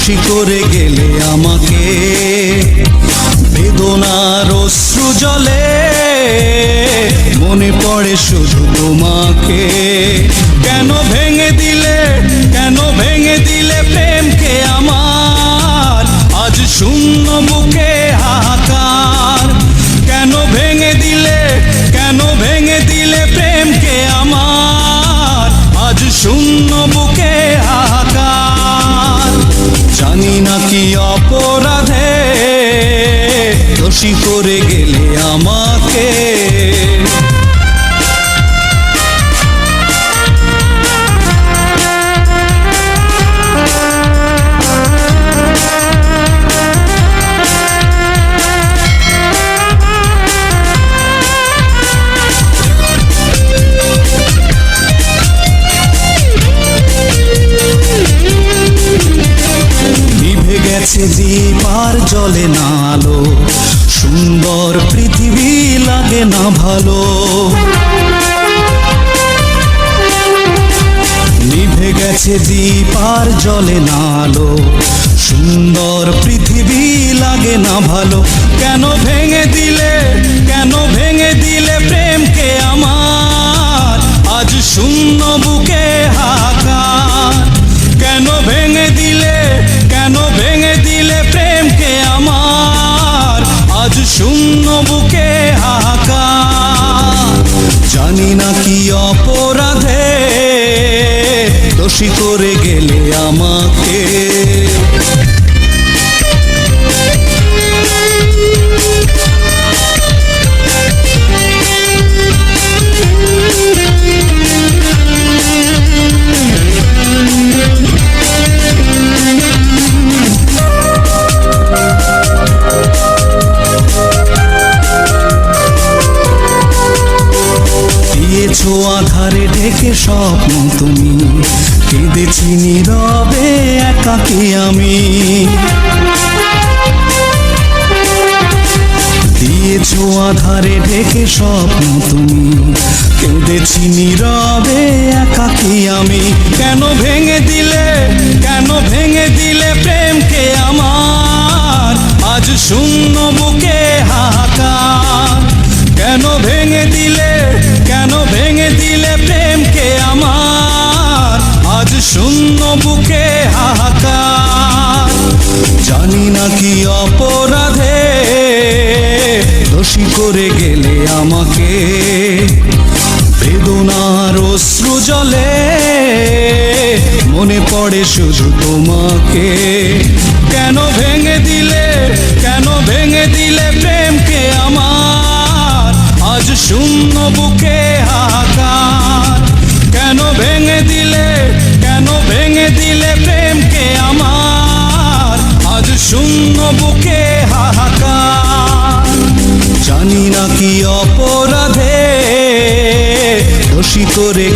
দোষী করে গেলে আমাকে বেদনার অশ্রু জলে মনে পড়ে শুধু তোমাকে। কেন ভেঙে দিলে প্রেমকে আমার, আজ শূন্য বুকে হাহাকার। কেন ভেঙে দিলে প্রেমকে আমার, আজ শূন্য বুকে হাহাকার। জানি না কি অপরাধে দোষী করে গেলে আমাকে। দীপ আর জ্বলে না আলো, সুন্দর পৃথিবী লাগে না ভালো। নিভে গেছে দীপ আর জ্বলে না আলো, সুন্দর পৃথিবী লাগে না ভালো। কেন ভেঙে দিলে প্রেমকে আমার, আজ শূন্য বুকে হাহাকার। কেন ভেঙে দিলে প্রেমকে আমার, আজ শূন্য বুকে হাহাকার। জানি না কি অপরাধে দোষী করে গেলে আমাকে। আধারে ঢেকে স্বপ্ন তুমি, কেঁদেছি নীরবে একাকী আমি। দিয়েছো আধারে ঢেকে স্বপ্ন তুমি, কেঁদেছি নীরবে একাকী আমি। কেন ভেঙে দিলে প্রেমকে আমার, আজ শূন্য বুকে হাহাকার। কেন ভেঙে দিলে প্রেমকে আমার, আজ শূন্য বুকে হাহাকার। জানি না কি অপরাধে দোষী করে গেলে আমাকে। বেদনার অশ্রু জলে মনে পড়ে শুধু তোমাকে। কেন ভেঙে দিলে প্রেমকে আমার, আজ শূন্য বুকে হাহাকার। কেন ভেঙে দিলে প্রেমকে আমার, আজ শূন্য বুকে হাহাকার। জানি না কি অপরাধে দোষী করে